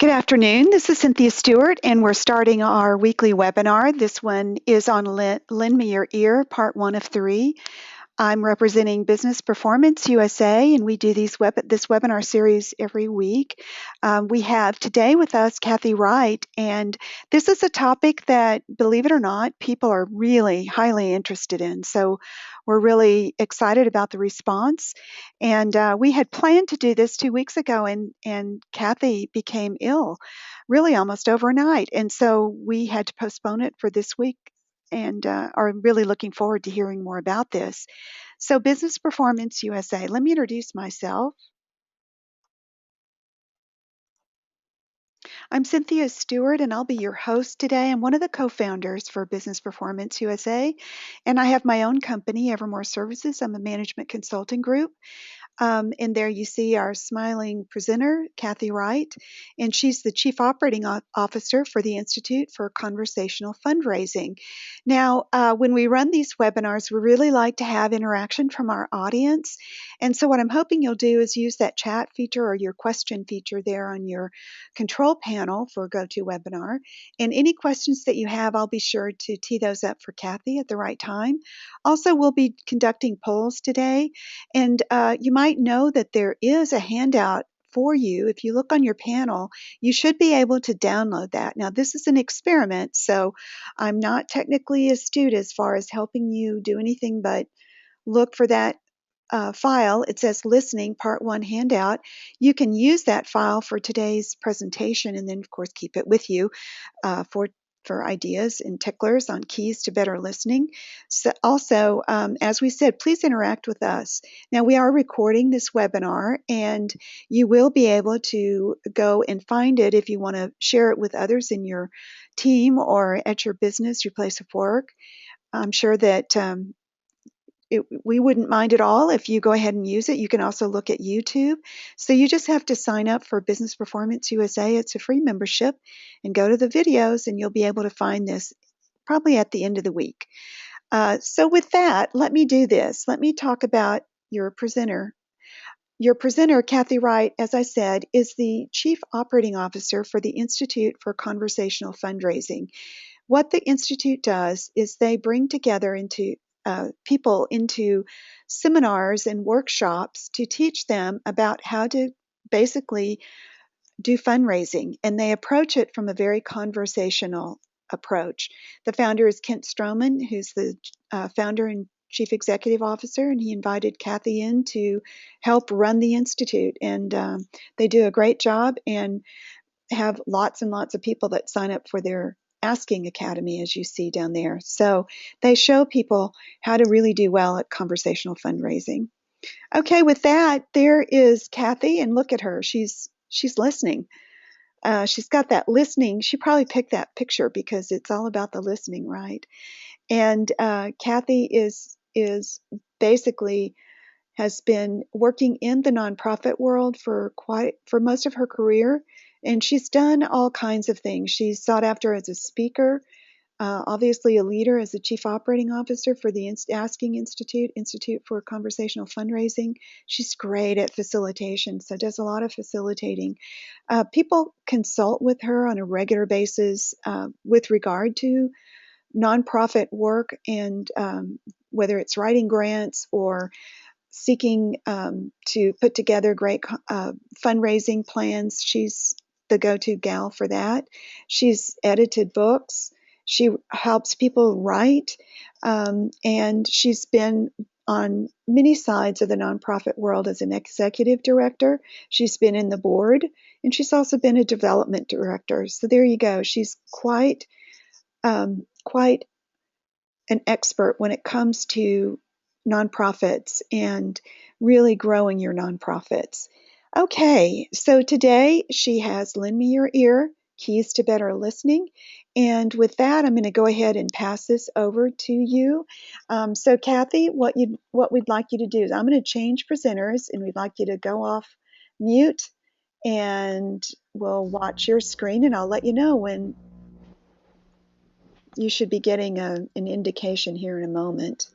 Good afternoon. This is Cynthia Stewart, and we're starting our weekly webinar. This one is on Lend Me Your Ear, part one of three. I'm representing Business Performance USA, and we do this webinar series every week. We have today with us Kathy Wright, and this is a topic that, believe it or not, people are really highly interested in. So we're really excited about the response. And we had planned to do this 2 weeks ago, and Kathy became ill really almost overnight. And so we had to postpone it for this week and are really looking forward to hearing more about this. So, Business Performance USA, let me introduce myself. I'm Cynthia Stewart, and I'll be your host today. I'm one of the co founders for Business Performance USA, and I have my own company, Evermore Services. I'm a management consulting group. And there you see our smiling presenter, Kathy Wright, and she's the Chief Operating Officer for the Institute for Conversational Fundraising. Now, when we run these webinars, we really like to have interaction from our audience. And so what I'm hoping you'll do is use that chat feature or your question feature there on your control panel for GoToWebinar. And any questions that you have, I'll be sure to tee those up for Kathy at the right time. Also, we'll be conducting polls today, and you might know that there is a handout for you. If you look on your panel, you should be able to download that. Now, this is an experiment, so I'm not technically astute as far as helping you do anything but look for that file. It says listening part one handout. You can use that file for today's presentation and then, of course, keep it with you for ideas and ticklers on keys to better listening. So also, as we said, please interact with us. Now, we are recording this webinar, and you will be able to go and find it if you want to share it with others in your team or at your business, your place of work. I'm sure that we wouldn't mind at all if you go ahead and use it. You can also look at YouTube. So you just have to sign up for Business Performance USA. It's a free membership, and go to the videos, and you'll be able to find this probably at the end of the week. So with that, let me do this. Let me talk about your presenter. Your presenter, Kathy Wright, as I said, is the Chief Operating Officer for the Institute for Conversational Fundraising. What the Institute does is they bring together people into seminars and workshops to teach them about how to basically do fundraising, and they approach it from a very conversational approach. The founder is Kent Stroman, who's the founder and Chief Executive Officer, and he invited Kathy in to help run the Institute, and they do a great job and have lots and lots of people that sign up for their Asking Academy, as you see down there. So they show people how to really do well at conversational fundraising. Okay, with that, there is Kathy, and look at her. She's listening. She's got that listening. She probably picked that picture because it's all about the listening, right? And Kathy is basically has been working in the nonprofit world for most of her career, and she's done all kinds of things. She's sought after as a speaker, obviously a leader as the chief operating officer for the Asking Institute for Conversational Fundraising. She's great at facilitation, so does a lot of facilitating. People consult with her on a regular basis with regard to nonprofit work, and whether it's writing grants or seeking to put together great fundraising plans. She's the go-to gal for that. She's edited books. She helps people write, and she's been on many sides of the nonprofit world as an executive director. She's been in the board, and she's also been a development director. So there you go. She's quite an expert when it comes to nonprofits and really growing your nonprofits. Okay, so today she has Lend Me Your Ear, Keys to Better Listening. And with that, I'm going to go ahead and pass this over to you. So Kathy, what we'd like you to do is I'm going to change presenters, and we'd like you to go off mute, and we'll watch your screen, and I'll let you know when you should be getting an indication here in a moment.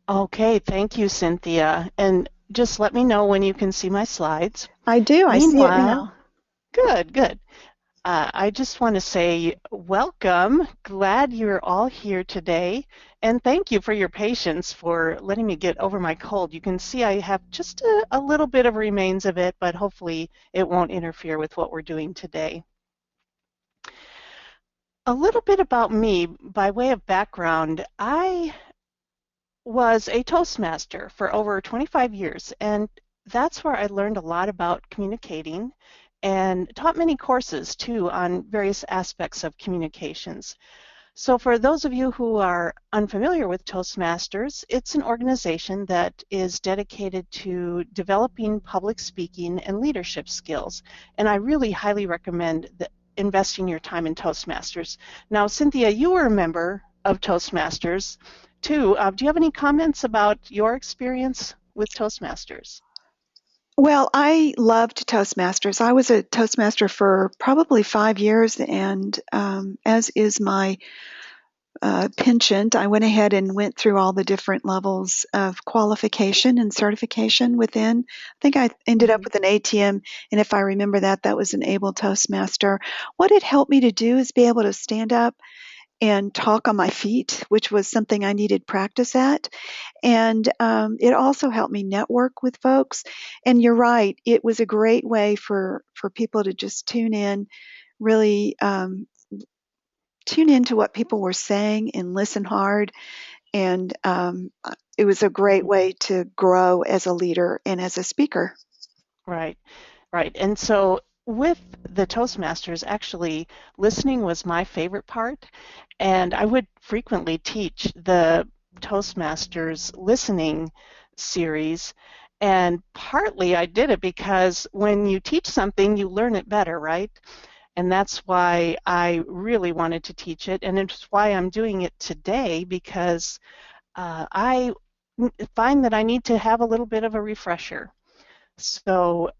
Okay, thank you, Cynthia. And just let me know when you can see my slides. I do. I see it Meanwhile, now. good, good. I just want to say welcome. Glad you're all here today. And thank you for your patience for letting me get over my cold. You can see I have just a little bit of remains of it, but hopefully it won't interfere with what we're doing today. A little bit about me by way of background. I was a Toastmaster for over 25 years, and that's where I learned a lot about communicating and taught many courses too on various aspects of communications. So for those of you who are unfamiliar with Toastmasters, it's an organization that is dedicated to developing public speaking and leadership skills. And I really highly recommend investing your time in Toastmasters. Now, Cynthia, you were a member of Toastmasters too. Do you have any comments about your experience with Toastmasters? Well, I loved Toastmasters. I was a Toastmaster for probably 5 years, and as is my penchant, I went ahead and went through all the different levels of qualification and certification within. I think I ended up Mhm. with an ATM, and if I remember that, that was an able Toastmaster. What it helped me to do is be able to stand up and talk on my feet, which was something I needed practice at. And it also helped me network with folks. And you're right, it was a great way for people to just tune in, really tune into what people were saying and listen hard. And it was a great Mhm. way to grow as a leader and as a speaker. Right. Right. And so with the Toastmasters, actually, listening was my favorite part. And I would frequently teach the Toastmasters listening series. And partly I did it because when you teach something, you learn it better, right? And that's why I really wanted to teach it. And it's why I'm doing it today because I find that I need to have a little bit of a refresher. So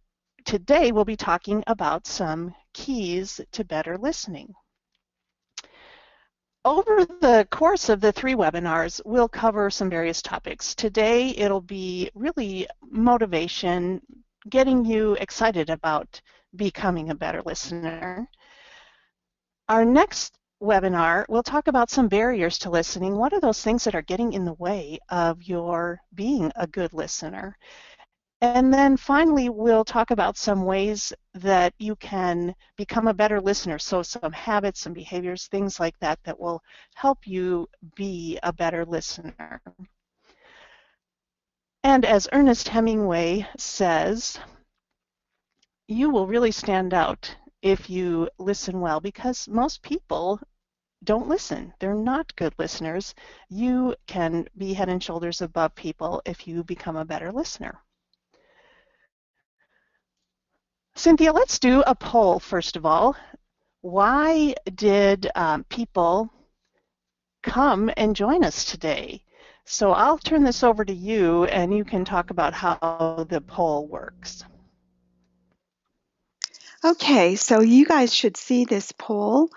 today we'll be talking about some keys to better listening. Over the course of the 3 webinars, we'll cover some various topics. Today it'll be really motivation, getting you excited about becoming a better listener. Our next webinar, we'll talk about some barriers to listening. What are those things that are getting in the way of your being a good listener? And then finally, we'll talk about some ways that you can become a better listener. So some habits, some behaviors, things like that, that will help you be a better listener. And as Ernest Hemingway says, you will really stand out if you listen well because most people don't listen. They're not good listeners. You can be head and shoulders above people if you become a better listener. Cynthia, let's do a poll first of all. Why did people come and join us today? So I'll turn this over to you and you can talk about how the poll works. Okay, so you guys should see this poll,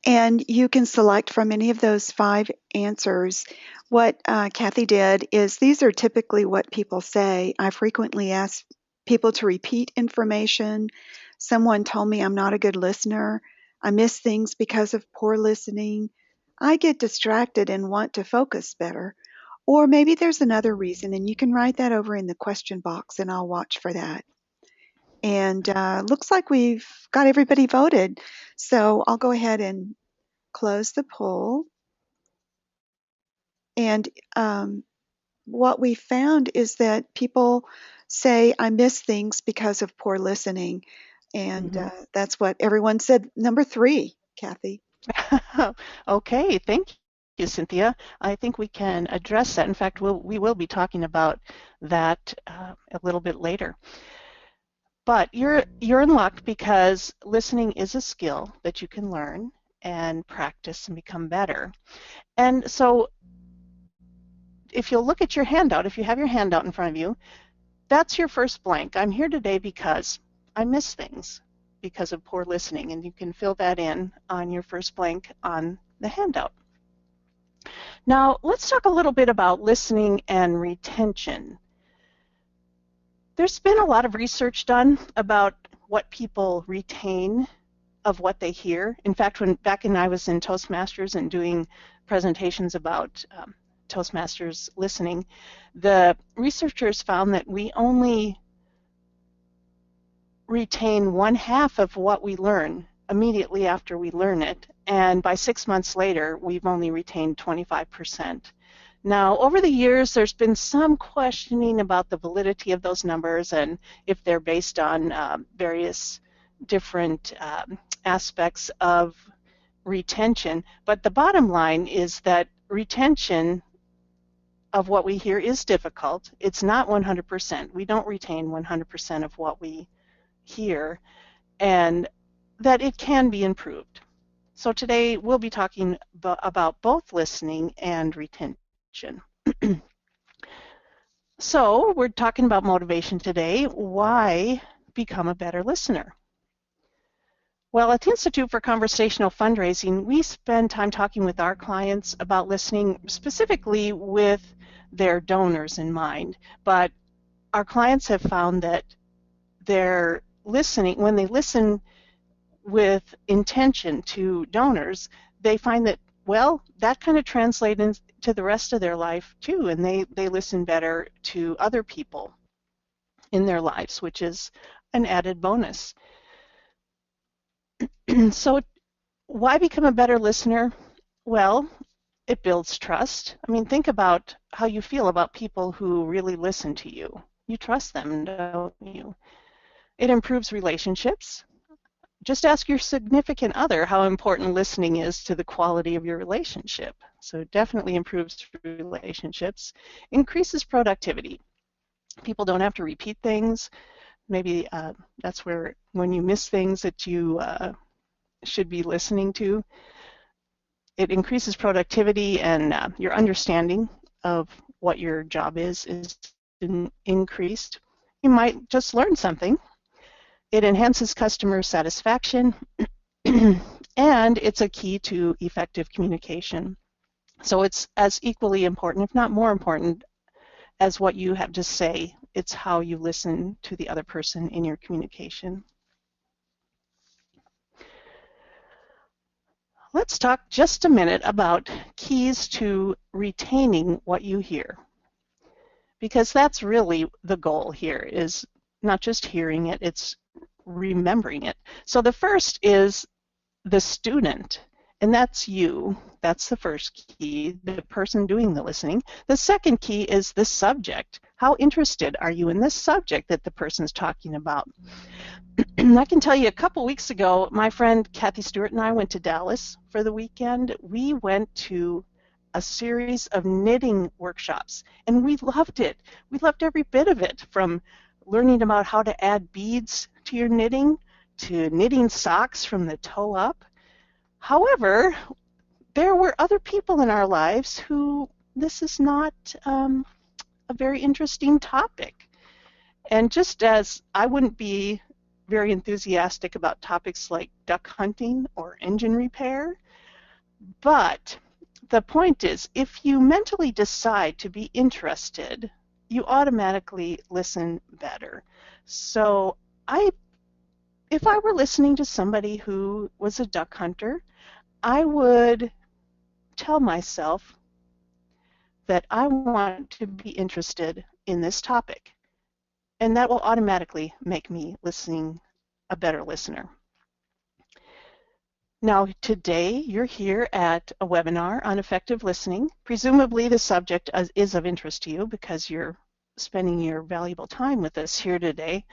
and you can select from any of those 5 answers. What Kathy did is these are typically what people say. I frequently ask people to repeat information. Someone told me I'm not a good listener. I miss things because of poor listening. I get distracted and want to focus better. Or maybe there's another reason, and you can write that over in the question box, and I'll watch for that. And looks like we've got everybody voted. So I'll go ahead and close the poll. And what we found is that people say, I miss things because of poor listening. And Mhm. that's what everyone said. Number 3, Kathy. Okay, thank you, Cynthia. I think we can address that. In fact, we will be talking about that a little bit later. But you're in luck because listening is a skill that you can learn and practice and become better. And so if you'll look at your handout, if you have your handout in front of you, that's your first blank. I'm here today because I miss things because of poor listening, and you can fill that in on your first blank on the handout. Now, let's talk a little bit about listening and retention. There's been a lot of research done about what people retain of what they hear. In fact, back when I was in Toastmasters and doing presentations about Toastmasters listening, the researchers found that we only retain 1/2 of what we learn immediately after we learn it, and by 6 months later, we've only retained 25%. Now, over the years, there's been some questioning about the validity of those numbers and if they're based on various different aspects of retention. But the bottom line is that retention of what we hear is difficult. It's not 100%. We don't retain 100% of what we hear, and that it can be improved. So today we'll be talking about both listening and retention. So we're talking about motivation today. Why become a better listener? Well, at the Institute for Conversational Fundraising, we spend time talking with our clients about listening, specifically with their donors in mind. But our clients have found that they're listening, when they listen with intention to donors, they find that, well, that kind of translates into the rest of their life too, and they listen better to other people in their lives, which is an added bonus. So why become a better listener? Well, it builds trust. I mean, think about how you feel about people who really listen to you. You trust them, don't you? It improves relationships. Just ask your significant other how important listening is to the quality of your relationship. So it definitely improves relationships. Increases productivity. People don't have to repeat things. Maybe that's where, when you miss things that you should be listening to, it increases productivity, and your understanding of what your job is increased. You might just learn something. It enhances customer satisfaction, and it's a key to effective communication. So it's as equally important, if not more important, as what you have to say. It's how you listen to the other person in your communication. Let's talk just a minute about keys to retaining what you hear, because that's really the goal here, is not just hearing it, it's remembering it. So the first is the student, and that's you. That's the first key, the person doing the listening. The second key is the subject. How interested are you in this subject that the person's talking about? I can tell you, a couple weeks ago, my friend Kathy Stewart and I went to Dallas for the weekend. We went to a series of knitting workshops, and we loved it. We loved every bit of it, from learning about how to add beads to your knitting, to knitting socks from the toe up. However, there were other people in our lives who this is not a very interesting topic. And just as I wouldn't be very enthusiastic about topics like duck hunting or engine repair, but the point is, if you mentally decide to be interested, you automatically listen better. So if I were listening to somebody who was a duck hunter, I would tell myself that I want to be interested in this topic, and that will automatically make me a better listener. Now, today you're here at a webinar on effective listening. Presumably the subject is of interest to you because you're spending your valuable time with us here today.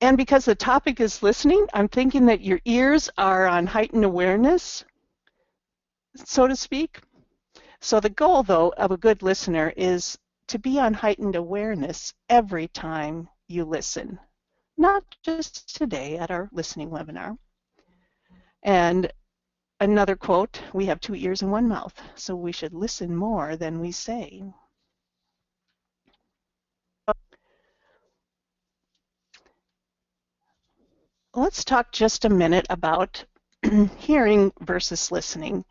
And because the topic is listening, I'm thinking that your ears are on heightened awareness, so to speak. So the goal, though, of a good listener is to be on heightened awareness every time you listen, not just today at our listening webinar. And another quote, we have 2 ears and 1 mouth, so we should listen more than we say. Let's talk just a minute about hearing versus listening.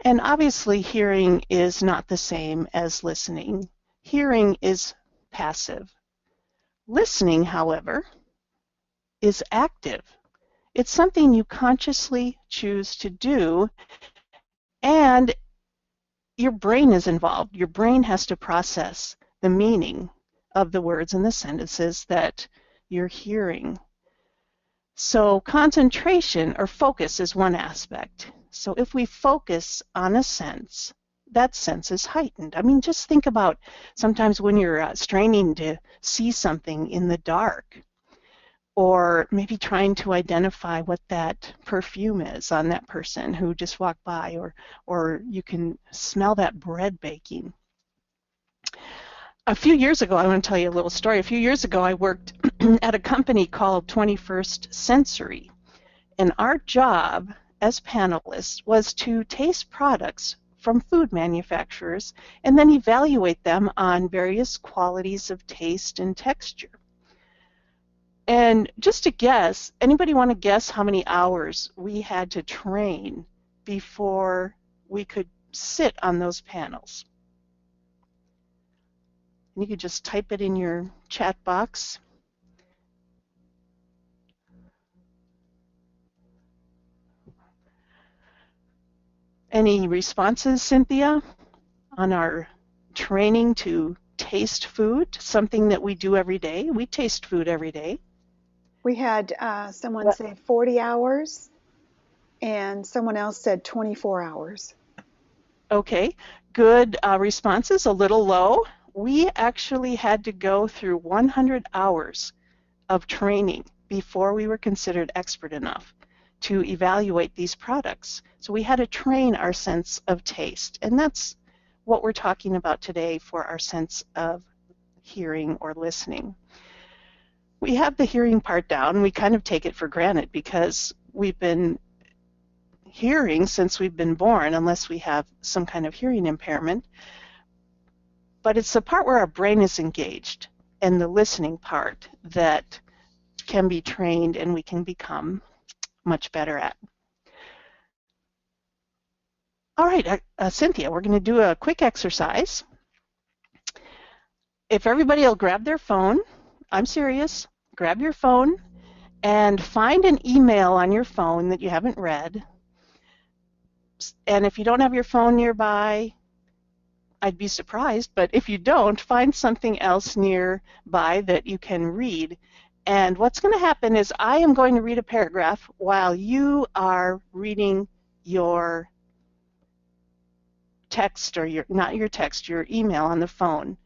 And obviously hearing is not the same as listening. Hearing is passive. Listening, however, is active. It's something you consciously choose to do, and your brain is involved. Your brain has to process the meaning of the words and the sentences that you're hearing. So concentration or focus is one aspect. So if we focus on a sense, that sense is heightened. I mean, just think about sometimes when you're straining to see something in the dark, or maybe trying to identify what that perfume is on that person who just walked by, or you can smell that bread baking. A few years ago, I want to tell you a little story. A few years ago, I worked at a company called 21st Sensory, and our job as panelists was to taste products from food manufacturers and then evaluate them on various qualities of taste and texture. And just to guess, anybody want to guess how many hours we had to train before we could sit on those panels? And you could just type it in your chat box. Any responses, Cynthia, on our training to taste food, something that we do every day? We taste food every day. We had someone say 40 hours, and someone else said 24 hours. Okay, good responses, a little low. We actually had to go through 100 hours of training before we were considered expert enough to evaluate these products. So we had to train our sense of taste, and that's what we're talking about today for our sense of hearing or listening. We have the hearing part down. We kind of take it for granted because we've been hearing since we've been born, unless we have some kind of hearing impairment. But it's the part where our brain is engaged and the listening part that can be trained and we can become much better at. All right, Cynthia, we're going to do a quick exercise. If everybody will grab their phone, I'm serious, grab your phone and find an email on your phone that you haven't read. And if you don't have your phone nearby, I'd be surprised, but if you don't, find something else nearby that you can read. And what's going to happen is I am going to read a paragraph while you are reading your text, or not your text, your email on the phone.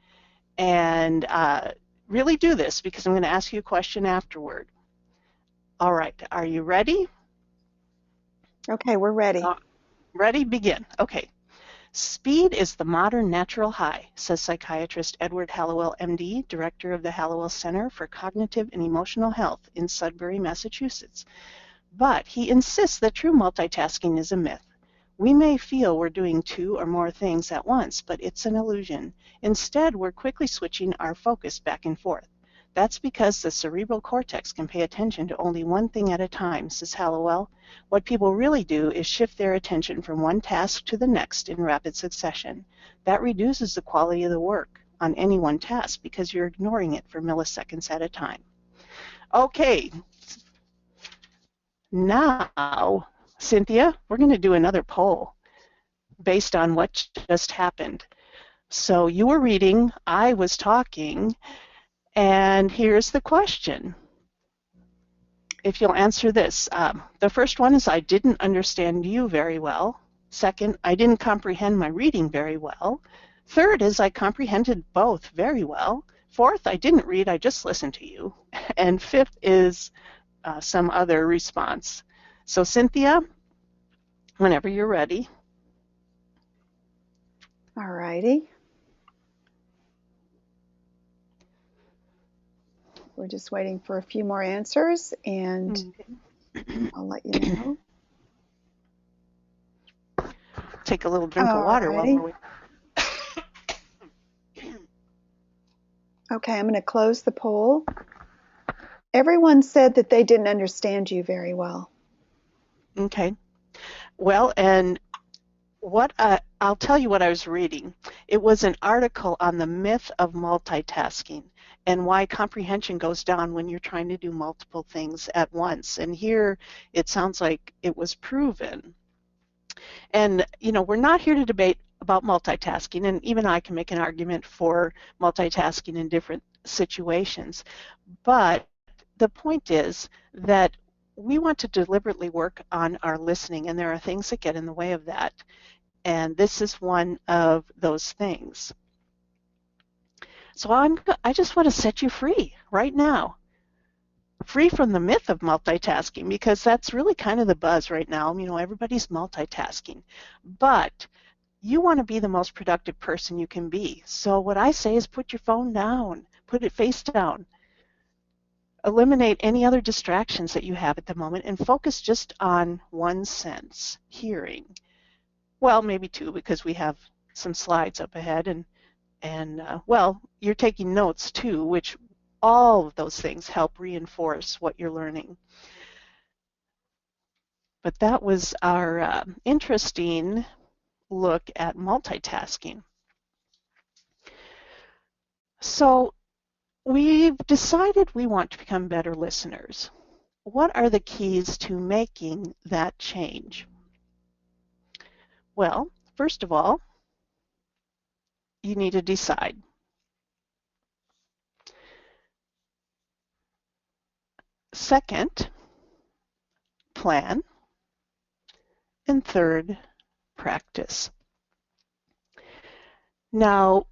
And really do this because I'm going to ask you a question afterward. All right, are you ready? Okay, we're ready. Ready? Begin. Okay. Speed is the modern natural high, says psychiatrist Edward Hallowell, MD, director of the Hallowell Center for Cognitive and Emotional Health in Sudbury, Massachusetts. But he insists that true multitasking is a myth. We may feel we're doing two or more things at once, but it's an illusion. Instead, we're quickly switching our focus back and forth. That's because the cerebral cortex can pay attention to only one thing at a time, says Hallowell. What people really do is shift their attention from one task to the next in rapid succession. That reduces the quality of the work on any one task because you're ignoring it for milliseconds at a time. Okay, now, Cynthia, we're going to do another poll based on what just happened. So you were reading, I was talking, and here's the question. If you'll answer this. The first one is I didn't understand you very well. Second, I didn't comprehend my reading very well. Third is I comprehended both very well. Fourth, I didn't read, I just listened to you. And fifth is some other response. So Cynthia, whenever you're ready. All righty. We're just waiting for a few more answers, and I'll let you know. Take a little drink of water while we're waiting. Okay, I'm going to close the poll. Everyone said that they didn't understand you very well. Okay. Well, and I'll tell you what I was reading. It was an article on the myth of multitasking and why comprehension goes down when you're trying to do multiple things at once. And here it sounds like it was proven. And, we're not here to debate about multitasking, and even I can make an argument for multitasking in different situations. But the point is that we want to deliberately work on our listening, and there are things that get in the way of that. And this is one of those things. So I just want to set you free right now, free from the myth of multitasking, because that's really kind of the buzz right now. Everybody's multitasking, but you want to be the most productive person you can be. So what I say is put your phone down, put it face down, eliminate any other distractions that you have at the moment, and focus just on one sense, hearing. Well, maybe two, because we have some slides up ahead, and well, you're taking notes too, which all of those things help reinforce what you're learning. But that was our interesting look at multitasking. So we've decided we want to become better listeners. What are the keys to making that change? Well, first of all, you need to decide. Second, plan. And third, practice. Now,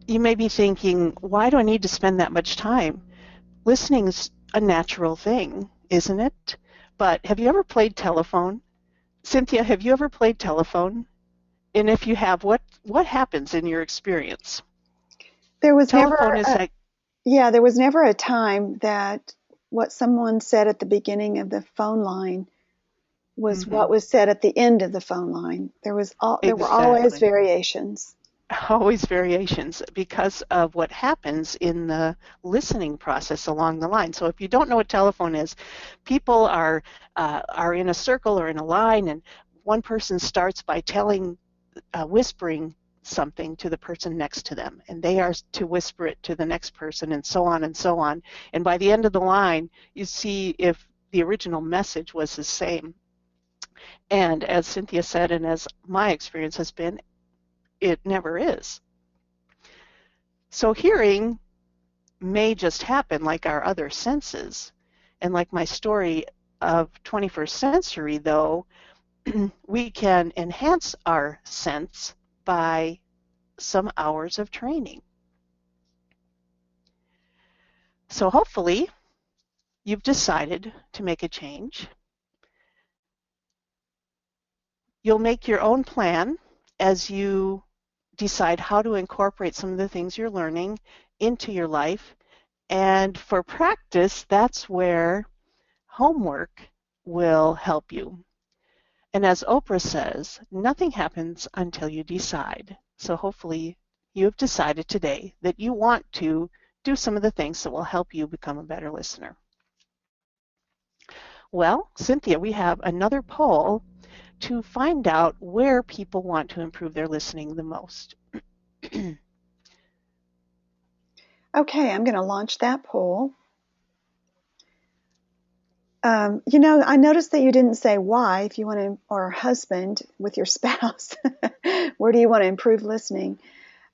you may be thinking, why do I need to spend that much time? Listening is a natural thing, isn't it? But have you ever played telephone? Cynthia, have you ever played telephone? And if you have, what happens in your experience? There was Telephone never is a, like, yeah, there was never a time that what someone said at the beginning of the phone line was what was said at the end of the phone line. There were always exactly. variations. Always variations because of what happens in the listening process along the line. So if you don't know what telephone is, people are in a circle or in a line, and one person starts by whispering something to the person next to them, and they are to whisper it to the next person, and so on and so on. And by the end of the line, you see if the original message was the same. And as Cynthia said, and as my experience has been, it never is. So hearing may just happen like our other senses. And like my story of 21st century, though, we can enhance our sense by some hours of training. So hopefully you've decided to make a change. You'll make your own plan as you decide how to incorporate some of the things you're learning into your life. And for practice, that's where homework will help you. And as Oprah says, nothing happens until you decide. So hopefully you have decided today that you want to do some of the things that will help you become a better listener. Well, Cynthia, we have another poll to find out where people want to improve their listening the most. Okay, I'm going to launch that poll. I noticed that you didn't say why, if you want to, or husband with your spouse. Where do you want to improve listening?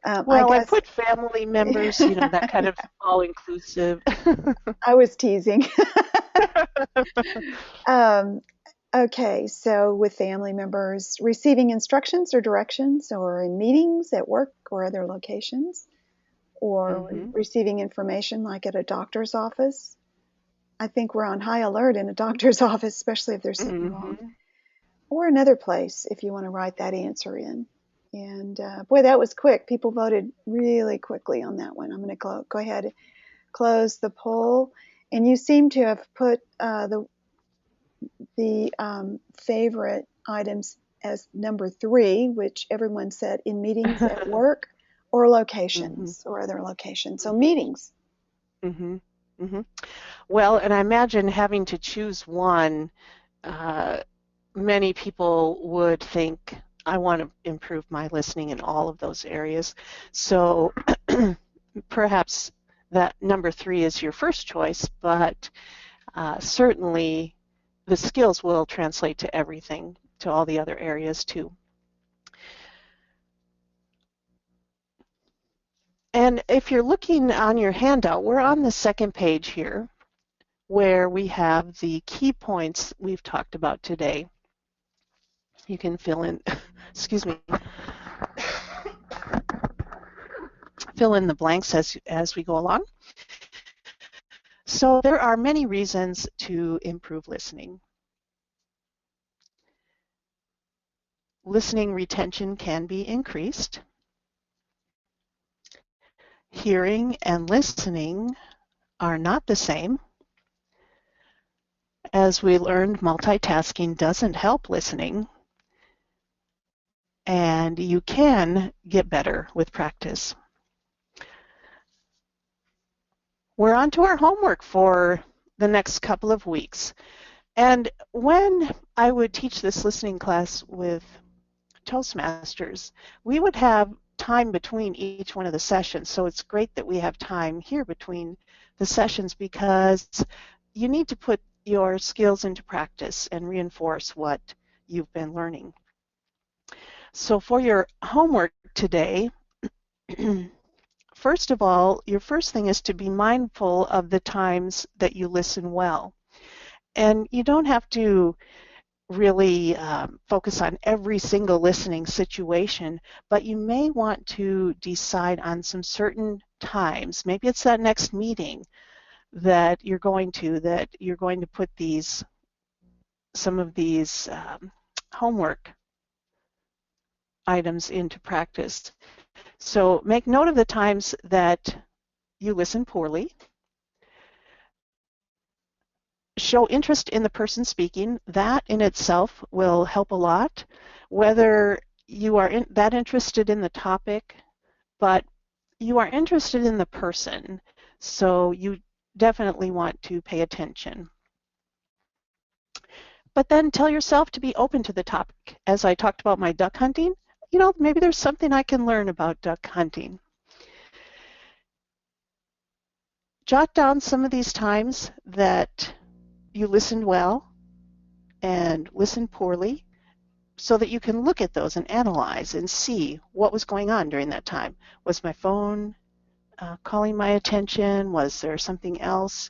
I Well, I guess put family members, that kind of all-inclusive. I was teasing. um, okay, so with family members, receiving instructions or directions, or in meetings at work or other locations, or receiving information like at a doctor's office. I think we're on high alert in a doctor's office, especially if there's something wrong. Or another place if you want to write that answer in. And boy, that was quick. People voted really quickly on that one. I'm going to go ahead and close the poll. And you seem to have put the favorite items as number 3, which everyone said in meetings at work or locations or other locations. So meetings. Well, and I imagine having to choose one, many people would think I want to improve my listening in all of those areas. So perhaps that number 3 is your first choice, but certainly the skills will translate to everything, to all the other areas too. And if you're looking on your handout, we're on the second page here where we have the key points we've talked about today. You can fill in, excuse me, fill in the blanks as we go along. So there are many reasons to improve listening. Listening retention can be increased. Hearing and listening are not the same. As we learned, multitasking doesn't help listening, and you can get better with practice. We're on to our homework for the next couple of weeks. And when I would teach this listening class with Toastmasters, we would have time between each one of the sessions. So it's great that we have time here between the sessions because you need to put your skills into practice and reinforce what you've been learning. So for your homework today, first of all, your first thing is to be mindful of the times that you listen well. And you don't have to really focus on every single listening situation, but you may want to decide on some certain times. Maybe it's that next meeting that you're going to put some of these homework items into practice. So make note of the times that you listen poorly. Show interest in the person speaking. That in itself will help a lot, whether you are that interested in the topic, but you are interested in the person, so you definitely want to pay attention. But then tell yourself to be open to the topic. As I talked about my duck hunting, maybe there's something I can learn about duck hunting. Jot down some of these times that you listened well and listened poorly so that you can look at those and analyze and see what was going on during that time. Was my phone calling my attention? Was there something else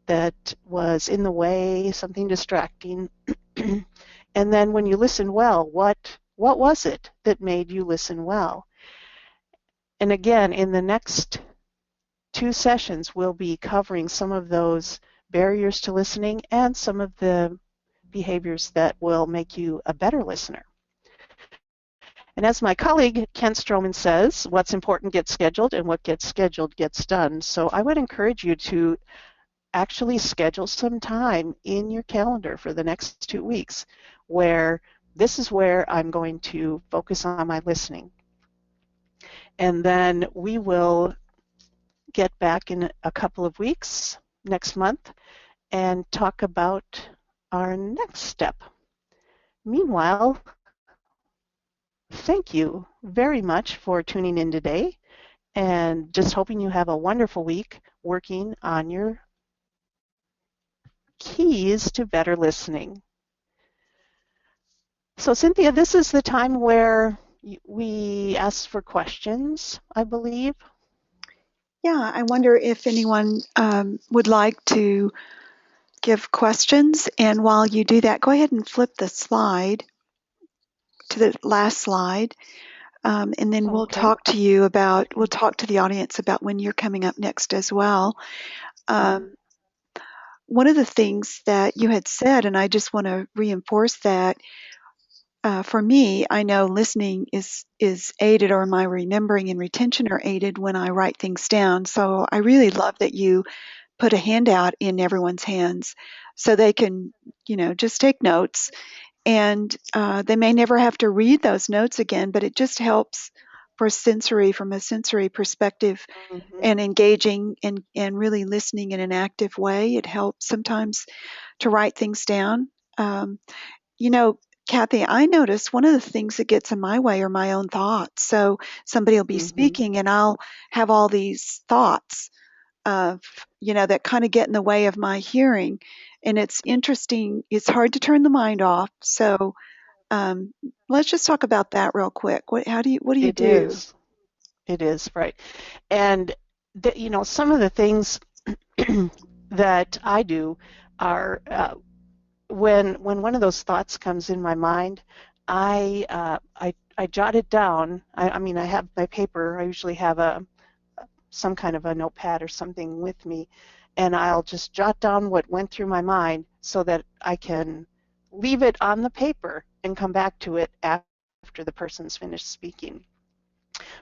that was in the way, something distracting? And then when you listen well, what was it that made you listen well? And again, in the next 2 sessions, we'll be covering some of those barriers to listening and some of the behaviors that will make you a better listener. And as my colleague Kent Stroman says, what's important gets scheduled and what gets scheduled gets done. So I would encourage you to actually schedule some time in your calendar for the next 2 weeks where this is where I'm going to focus on my listening. And then we will get back in a couple of weeks, next month, and talk about our next step. Meanwhile, thank you very much for tuning in today, and just hoping you have a wonderful week working on your keys to better listening. So Cynthia, this is the time where we ask for questions, I believe. Yeah, I wonder if anyone would like to give questions. And while you do that, go ahead and flip the slide to the last slide. And then we'll talk to the audience about when you're coming up next as well. One of the things that you had said, and I just want to reinforce that, for me, I know listening is aided, or my remembering and retention are aided when I write things down. So I really love that you put a handout in everyone's hands so they can, just take notes. And they may never have to read those notes again, but it just helps from a sensory perspective, and engaging and really listening in an active way. It helps sometimes to write things down. Kathy, I notice one of the things that gets in my way are my own thoughts. So somebody will be Hmm. speaking and I'll have all these thoughts of, that kind of get in the way of my hearing. And it's interesting. It's hard to turn the mind off. So um, let's just talk about that real quick. What do you It do? is. It is, right. And some of the things that I do are when one of those thoughts comes in my mind, I jot it down. I mean, I have my paper. I usually have some kind of a notepad or something with me, and I'll just jot down what went through my mind so that I can leave it on the paper and come back to it after the person's finished speaking.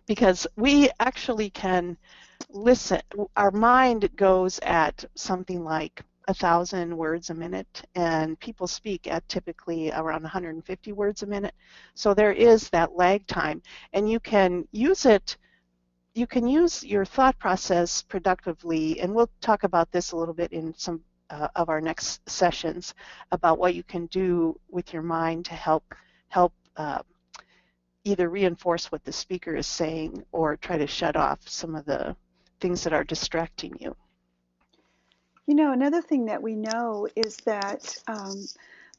Because we actually can listen, our mind goes at something like 1,000 words a minute, and people speak at typically around 150 words a minute. So there is that lag time, and you can use your thought process productively, and we'll talk about this a little bit in some of our next sessions about what you can do with your mind to help either reinforce what the speaker is saying or try to shut off some of the things that are distracting you. Another thing that we know is that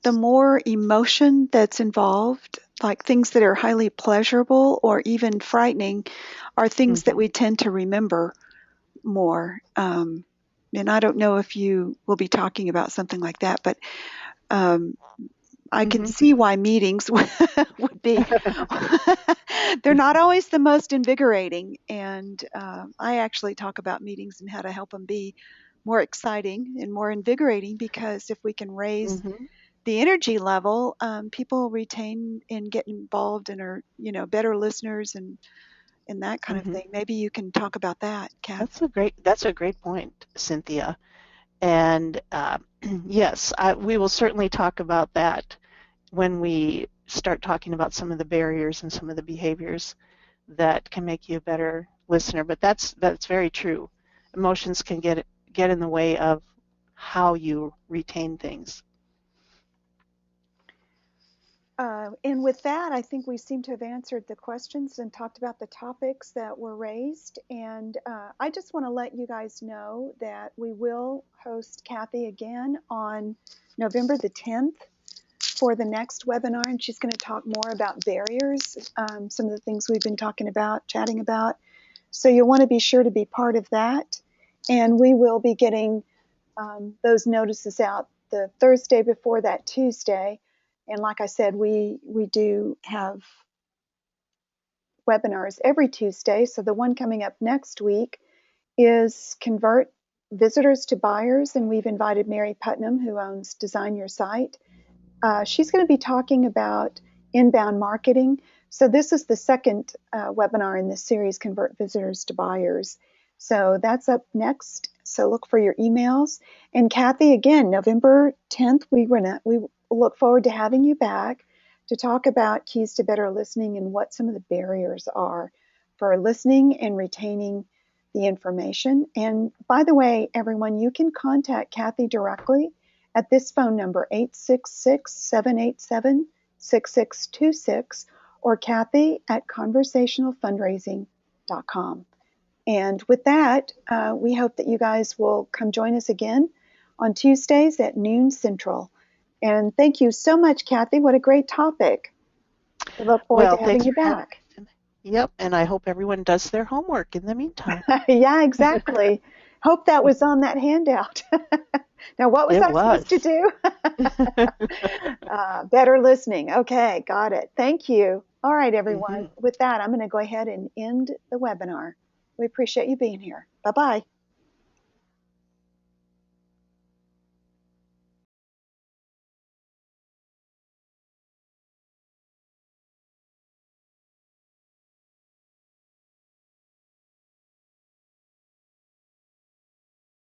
the more emotion that's involved, like things that are highly pleasurable or even frightening, are things that Hmm. we tend to remember more. And I don't know if you will be talking about something like that, but um, I can Hmm. see why meetings would be. They're not always the most invigorating, and I actually talk about meetings and how to help them be more exciting and more invigorating because if we can raise Hmm. the energy level, people retain and get involved and are, better listeners and that kind of Hmm. thing. Maybe you can talk about that, Kath. That's a great point, Cynthia. And yes, we will certainly talk about that when we start talking about some of the barriers and some of the behaviors that can make you a better listener. But that's very true. Emotions can get in the way of how you retain things. And with that, I think we seem to have answered the questions and talked about the topics that were raised. And I just want to let you guys know that we will host Kathy again on November the 10th for the next webinar. And she's going to talk more about barriers, some of the things we've been talking about, chatting about. So you'll want to be sure to be part of that. And we will be getting those notices out the Thursday before that Tuesday. And like I said, we do have webinars every Tuesday. So the one coming up next week is Convert Visitors to Buyers. And we've invited Mary Putnam, who owns Design Your Site. She's going to be talking about inbound marketing. So this is the second webinar in this series, Convert Visitors to Buyers. So that's up next. So look for your emails. And Kathy, again, November 10th, we look forward to having you back to talk about keys to better listening and what some of the barriers are for listening and retaining the information. And by the way, everyone, you can contact Kathy directly at this phone number, 866-787-6626, or Kathy at conversationalfundraising.com. And with that, we hope that you guys will come join us again on Tuesdays at noon Central. And thank you so much, Kathy. What a great topic. We look forward to Well, having thanks you for having back. me. Yep, and I hope everyone does their homework in the meantime. Yeah, exactly. Hope that was on that handout. Now, what was It I supposed to was. do? Better listening. Okay, got it. Thank you. All right, everyone. Hmm. With that, I'm going to go ahead and end the webinar. We appreciate you being here. Bye bye.